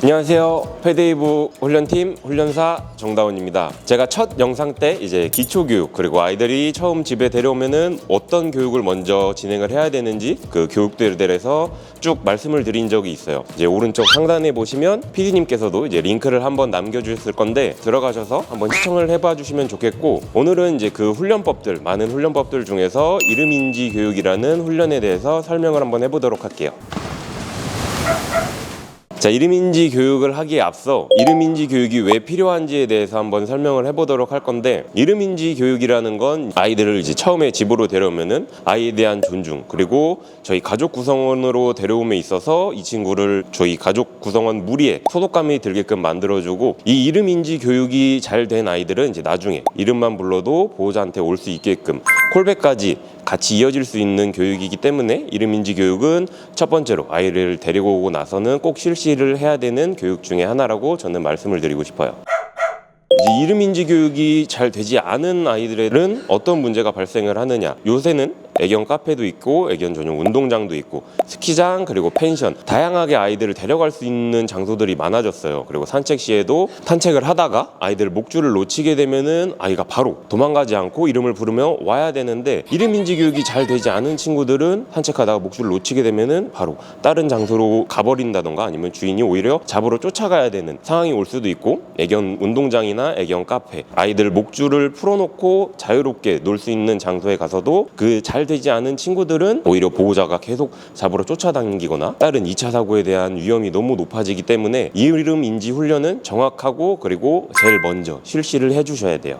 안녕하세요. 패드웨이브 훈련팀 훈련사 정다운입니다. 제가 첫 영상 때 이제 기초교육 그리고 아이들이 처음 집에 데려오면은 어떤 교육을 먼저 진행을 해야 되는지 그 교육들에 대해서 쭉 말씀을 드린 적이 있어요. 이제 오른쪽 상단에 보시면 PD님께서도 이제 링크를 한번 남겨주셨을 건데 들어가셔서 한번 시청을 해봐 주시면 좋겠고, 오늘은 이제 그 훈련법들, 많은 훈련법들 중에서 이름인지 교육이라는 훈련에 대해서 설명을 한번 해보도록 할게요. 자, 이름인지 교육을 하기에 앞서 이름인지 교육이 왜 필요한지에 대해서 한번 설명을 해보도록 할 건데, 이름인지 교육이라는 건 아이들을 이제 처음에 집으로 데려오면은 아이에 대한 존중, 그리고 저희 가족 구성원으로 데려옴에 있어서 이 친구를 저희 가족 구성원 무리에 소속감이 들게끔 만들어주고, 이 이름인지 교육이 잘 된 아이들은 이제 나중에 이름만 불러도 보호자한테 올 수 있게끔 콜백까지 같이 이어질 수 있는 교육이기 때문에 이름인지 교육은 첫 번째로 아이를 데리고 오고 나서는 꼭 실시를 해야 되는 교육 중에 하나라고 저는 말씀을 드리고 싶어요. 이제 이름인지 교육이 잘 되지 않은 아이들은 어떤 문제가 발생을 하느냐, 요새는 애견 카페도 있고 애견 전용 운동장도 있고 스키장 그리고 펜션, 다양하게 아이들을 데려갈 수 있는 장소들이 많아졌어요. 그리고 산책 시에도 산책을 하다가 아이들 목줄을 놓치게 되면은 아이가 바로 도망가지 않고 이름을 부르며 와야 되는데, 이름인지 교육이 잘 되지 않은 친구들은 산책하다가 목줄을 놓치게 되면은 바로 다른 장소로 가버린다던가 아니면 주인이 오히려 잡으러 쫓아가야 되는 상황이 올 수도 있고, 애견 운동장이나 애견 카페, 아이들 목줄을 풀어놓고 자유롭게 놀 수 있는 장소에 가서도 그 잘 되지 않은 친구들은 오히려 보호자가 계속 잡으러 쫓아다니거나 다른 2차 사고에 대한 위험이 너무 높아지기 때문에 이름 인지 훈련은 정확하고 그리고 제일 먼저 실시를 해주셔야 돼요.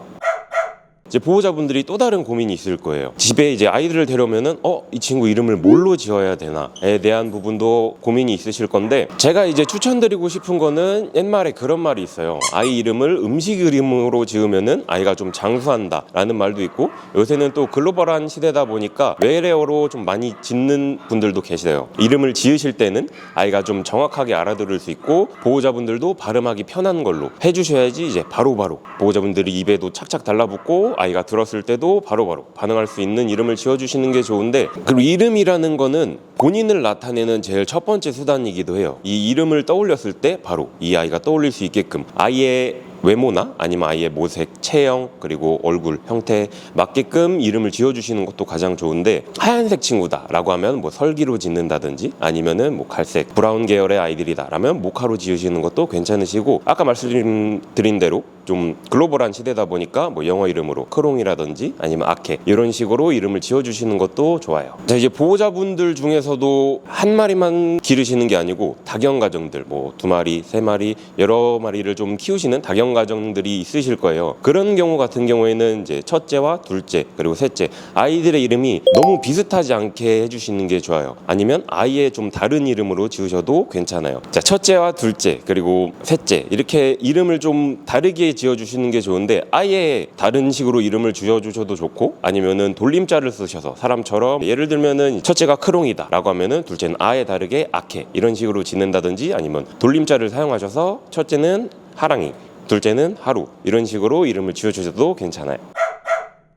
이제 보호자분들이 또 다른 고민이 있을 거예요. 집에 이제 아이들을 데려오면은 이 친구 이름을 뭘로 지어야 되나에 대한 부분도 고민이 있으실 건데, 제가 이제 추천드리고 싶은 거는 옛말에 그런 말이 있어요. 아이 이름을 음식 이름으로 지으면은 아이가 좀 장수한다 라는 말도 있고, 요새는 또 글로벌한 시대다 보니까 외래어로 좀 많이 짓는 분들도 계세요. 이름을 지으실 때는 아이가 좀 정확하게 알아들을 수 있고 보호자분들도 발음하기 편한 걸로 해주셔야지 이제 바로바로 보호자분들이 입에도 착착 달라붙고 아이가 들었을 때도 바로바로 반응할 수 있는 이름을 지어주시는 게 좋은데, 그리고 이름이라는 거는 본인을 나타내는 제일 첫 번째 수단이기도 해요. 이 이름을 떠올렸을 때 바로 이 아이가 떠올릴 수 있게끔 아이의 외모나 아니면 아이의 모색, 체형, 그리고 얼굴 형태에 맞게끔 이름을 지어주시는 것도 가장 좋은데, 하얀색 친구다 라고 하면 뭐 설기로 짓는다든지 아니면은 뭐 갈색, 브라운 계열의 아이들이다 라면 모카로 지으시는 것도 괜찮으시고, 아까 말씀드린 대로 좀 글로벌한 시대다 보니까 뭐 영어 이름으로 크롱이라든지 아니면 아케 이런 식으로 이름을 지어주시는 것도 좋아요. 자, 이제 보호자분들 중에서도 한 마리만 기르시는 게 아니고 다견 가정들, 뭐 2마리, 3마리, 여러 마리를 좀 키우시는 다견 가정들이 있으실 거예요. 그런 경우 같은 경우에는 이제 첫째와 둘째 그리고 셋째 아이들의 이름이 너무 비슷하지 않게 해주시는 게 좋아요. 아니면 아예 좀 다른 이름으로 지으셔도 괜찮아요. 자, 첫째와 둘째 그리고 셋째 이렇게 이름을 좀 다르게 지어주시는 게 좋은데, 아예 다른 식으로 이름을 지어주셔도 좋고, 아니면은 돌림자를 쓰셔서 사람처럼 예를 들면은 첫째가 크롱이다 라고 하면은 둘째는 아예 다르게 아케 이런 식으로 짓는다든지, 아니면 돌림자를 사용하셔서 첫째는 하랑이, 둘째는 하루 이런 식으로 이름을 지어주셔도 괜찮아요.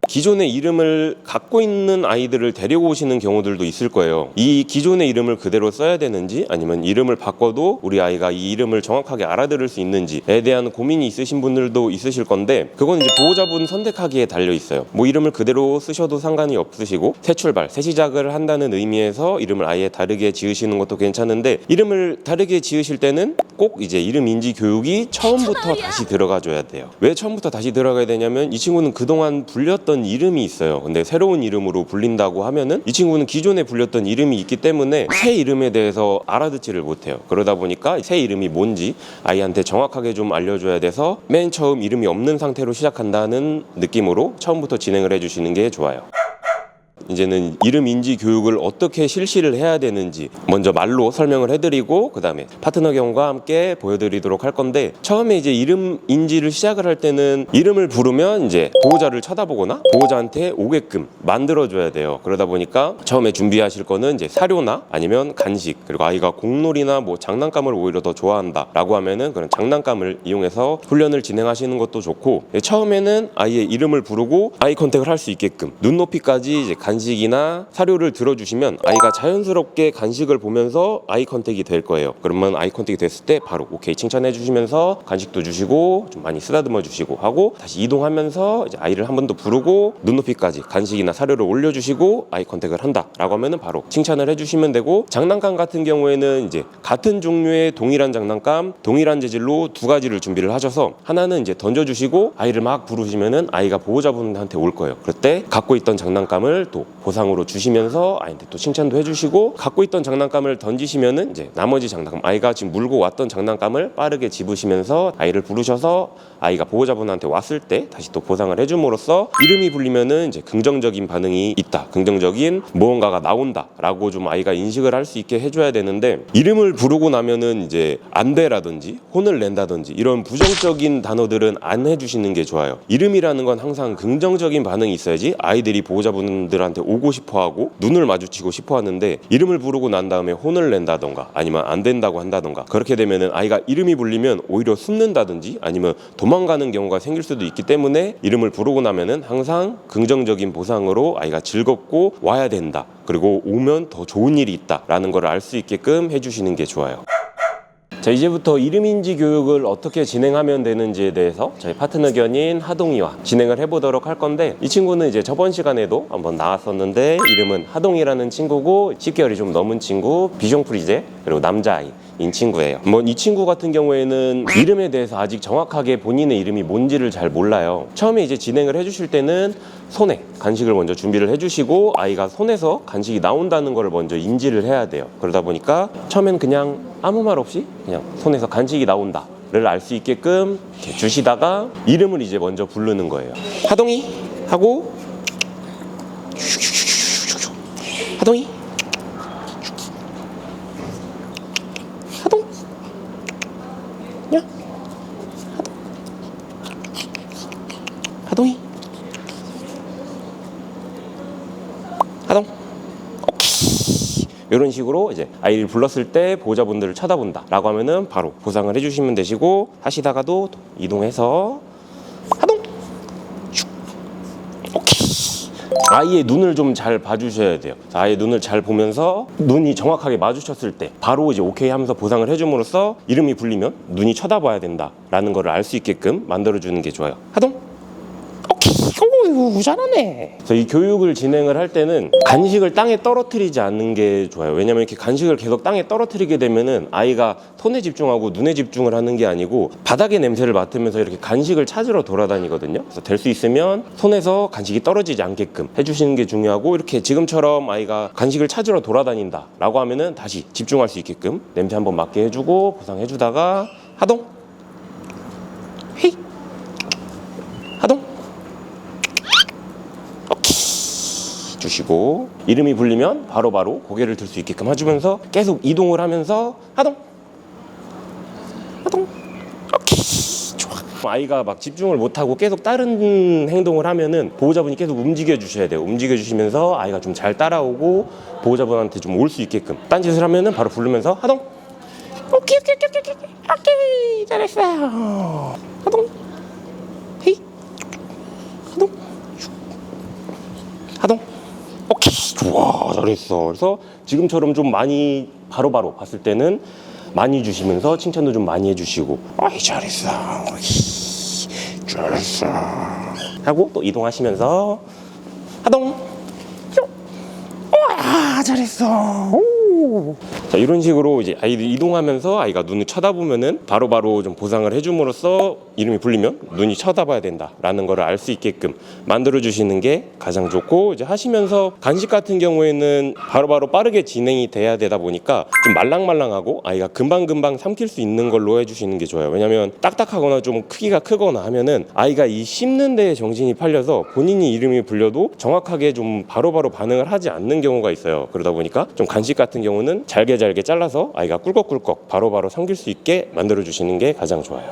기존의 이름을 갖고 있는 아이들을 데려오시는 경우들도 있을 거예요. 이 기존의 이름을 그대로 써야 되는지 아니면 이름을 바꿔도 우리 아이가 이 이름을 정확하게 알아들을 수 있는지에 대한 고민이 있으신 분들도 있으실 건데, 그건 이제 보호자분 선택하기에 달려 있어요. 뭐 이름을 그대로 쓰셔도 상관이 없으시고, 새 출발, 새 시작을 한다는 의미에서 이름을 아예 다르게 지으시는 것도 괜찮은데, 이름을 다르게 지으실 때는 꼭 이제 이름 인지 교육이 처음부터 다시 들어가 줘야 돼요. 왜 처음부터 다시 들어가야 되냐면, 이 친구는 그동안 불렸던 이름이 있어요. 근데 새로운 이름으로 불린다고 하면은 이 친구는 기존에 불렸던 이름이 있기 때문에 새 이름에 대해서 알아듣지를 못해요. 그러다 보니까 새 이름이 뭔지 아이한테 정확하게 좀 알려줘야 돼서 맨 처음 이름이 없는 상태로 시작한다는 느낌으로 처음부터 진행을 해주시는 게 좋아요. 이제는 이름 인지 교육을 어떻게 실시를 해야 되는지 먼저 말로 설명을 해드리고, 그 다음에 파트너 경과 함께 보여드리도록 할 건데, 처음에 이제 이름 인지를 시작을 할 때는 이름을 부르면 이제 보호자를 쳐다보거나 보호자한테 오게끔 만들어줘야 돼요. 그러다 보니까 처음에 준비하실 거는 이제 사료나 아니면 간식, 그리고 아이가 공놀이나 뭐 장난감을 오히려 더 좋아한다 라고 하면은 그런 장난감을 이용해서 훈련을 진행하시는 것도 좋고, 처음에는 아이의 이름을 부르고 아이 컨택을 할 수 있게끔 눈높이까지 이제 간식 간식이나 사료를 들어주시면 아이가 자연스럽게 간식을 보면서 아이 컨택이 될 거예요. 그러면 아이 컨택이 됐을 때 바로 오케이 칭찬해 주시면서 간식도 주시고 좀 많이 쓰다듬어 주시고 하고 다시 이동하면서 이제 아이를 한 번 더 부르고 눈높이까지 간식이나 사료를 올려주시고 아이 컨택을 한다 라고 하면은 바로 칭찬을 해주시면 되고, 장난감 같은 경우에는 이제 같은 종류의 동일한 장난감 동일한 재질로 두 가지를 준비를 하셔서 하나는 이제 던져주시고 아이를 막 부르시면은 아이가 보호자분한테 올 거예요. 그럴 때 갖고 있던 장난감을 또 보상으로 주시면서 아이한테 또 칭찬도 해주시고, 갖고 있던 장난감을 던지시면은 이제 나머지 장난감 아이가 지금 물고 왔던 장난감을 빠르게 집으시면서 아이를 부르셔서 아이가 보호자분한테 왔을 때 다시 또 보상을 해줌으로써 이름이 불리면은 이제 긍정적인 반응이 있다, 긍정적인 무언가가 나온다 라고 좀 아이가 인식을 할 수 있게 해줘야 되는데, 이름을 부르고 나면은 이제 안 돼라든지 혼을 낸다든지 이런 부정적인 단어들은 안 해주시는 게 좋아요. 이름이라는 건 항상 긍정적인 반응이 있어야지 아이들이 보호자분들한테 오고 싶어하고 눈을 마주치고 싶어하는데, 이름을 부르고 난 다음에 혼을 낸다던가 아니면 안 된다고 한다던가 그렇게 되면은 아이가 이름이 불리면 오히려 숨는다든지 아니면 도망가는 경우가 생길 수도 있기 때문에 이름을 부르고 나면은 항상 긍정적인 보상으로 아이가 즐겁고 와야 된다, 그리고 오면 더 좋은 일이 있다라는 걸 알 수 있게끔 해주시는 게 좋아요. 자, 이제부터 이름인지 교육을 어떻게 진행하면 되는지에 대해서 저희 파트너견인 하동이와 진행을 해보도록 할 건데, 이 친구는 이제 저번 시간에도 한번 나왔었는데 이름은 하동이라는 친구고 10개월이 좀 넘은 친구, 비숑프리제, 그리고 남자아이 인 친구예요. 이 친구 같은 경우에는 이름에 대해서 아직 정확하게 본인의 이름이 뭔지를 잘 몰라요. 처음에 이제 진행을 해주실 때는 손에 간식을 먼저 준비를 해주시고 아이가 손에서 간식이 나온다는 걸 먼저 인지를 해야 돼요. 그러다 보니까 처음엔 그냥 아무 말 없이 그냥 손에서 간식이 나온다 를 알 수 있게끔 이렇게 주시다가 이름을 이제 먼저 부르는 거예요. 하동이 하고 하동이 하동이 하동 오케이, 이런 식으로 이제 아이를 불렀을 때 보호자분들을 쳐다본다 라고 하면은 바로 보상을 해주시면 되시고, 하시다가도 이동해서 하동 오케이, 아이의 눈을 좀 잘 봐주셔야 돼요. 아이의 눈을 잘 보면서 눈이 정확하게 마주쳤을 때 바로 이제 오케이 하면서 보상을 해줌으로써 이름이 불리면 눈이 쳐다봐야 된다라는 걸 알 수 있게끔 만들어주는 게 좋아요. 하동 오케이, 오 잘하네. 그래서 이 교육을 진행을 할 때는 간식을 땅에 떨어뜨리지 않는 게 좋아요. 왜냐면 이렇게 간식을 계속 땅에 떨어뜨리게 되면은 아이가 손에 집중하고 눈에 집중을 하는 게 아니고 바닥의 냄새를 맡으면서 이렇게 간식을 찾으러 돌아다니거든요. 그래서 될 수 있으면 손에서 간식이 떨어지지 않게끔 해주시는 게 중요하고, 이렇게 지금처럼 아이가 간식을 찾으러 돌아다닌다 라고 하면은 다시 집중할 수 있게끔 냄새 한번 맡게 해주고 보상해주다가 하동 헤이 하동 주시고, 이름이 불리면 바로바로 고개를 들 수 있게끔 해주면서 계속 이동을 하면서 하동 하동 오케이 좋아. 아이가 막 집중을 못하고 계속 다른 행동을 하면은 보호자분이 계속 움직여 주셔야 돼요. 움직여 주시면서 아이가 좀 잘 따라오고 보호자분한테 좀 올 수 있게끔 딴짓을 하면은 바로 부르면서 하동 오케이 오케이 오케이 오케이 오케이 잘했어요 하동 헤이 하동 하동 오케이 좋아 잘했어. 그래서 지금처럼 좀 많이 바로바로 봤을 때는 많이 주시면서 칭찬도 좀 많이 해주시고 아이 잘했어 잘했어 하고 또 이동하시면서 하동 와 잘했어 오. 자, 이런 식으로 이제 아이들이 이동하면서 아이가 눈을 쳐다보면은 바로바로 좀 보상을 해줌으로써 이름이 불리면 눈이 쳐다봐야 된다라는 걸 알 수 있게끔 만들어 주시는 게 가장 좋고, 이제 하시면서 간식 같은 경우에는 바로바로 빠르게 진행이 돼야 되다 보니까 좀 말랑말랑하고 아이가 금방금방 삼킬 수 있는 걸로 해주시는 게 좋아요. 왜냐면 딱딱하거나 좀 크기가 크거나 하면은 아이가 이 씹는 데에 정신이 팔려서 본인이 이름이 불려도 정확하게 좀 바로바로 반응을 하지 않는 경우가 있어요. 그러다 보니까 좀 간식 같은 경우는 잘게 잘라서 아이가 꿀꺽꿀꺽 바로바로 삼킬 수 있게 만들어 주시는 게 가장 좋아요.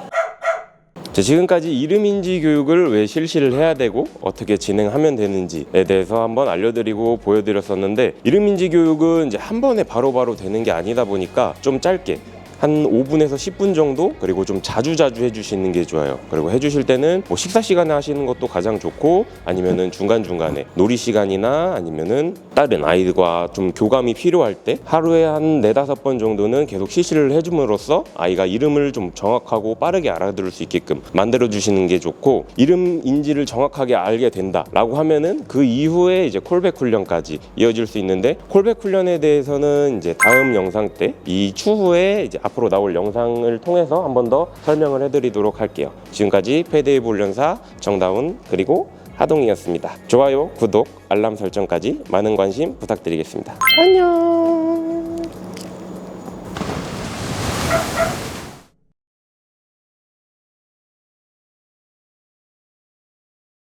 자, 지금까지 이름인지 교육을 왜 실시를 해야 되고 어떻게 진행하면 되는지에 대해서 한번 알려드리고 보여드렸었는데, 이름인지 교육은 이제 한 번에 바로바로 되는 게 아니다 보니까 좀 짧게 한 5분에서 10분 정도, 그리고 좀 자주 해주시는 게 좋아요. 그리고 해주실 때는 뭐 식사 시간에 하시는 것도 가장 좋고, 아니면은 중간중간에 놀이 시간이나 아니면은 다른 아이들과 좀 교감이 필요할 때 하루에 한 4-5번 정도는 계속 실시를 해줌으로써 아이가 이름을 좀 정확하고 빠르게 알아들을 수 있게끔 만들어 주시는 게 좋고, 이름 인지를 정확하게 알게 된다라고 하면은 그 이후에 이제 콜백 훈련까지 이어질 수 있는데, 콜백 훈련에 대해서는 이제 다음 영상 때 이 추후에 이제 앞으로 나올 영상을 통해서 한 번 더 설명을 해드리도록 할게요. 지금까지 패드웨이브 훈련사 정다운 그리고 하동이었습니다. 좋아요, 구독, 알람 설정까지 많은 관심 부탁드리겠습니다. 안녕.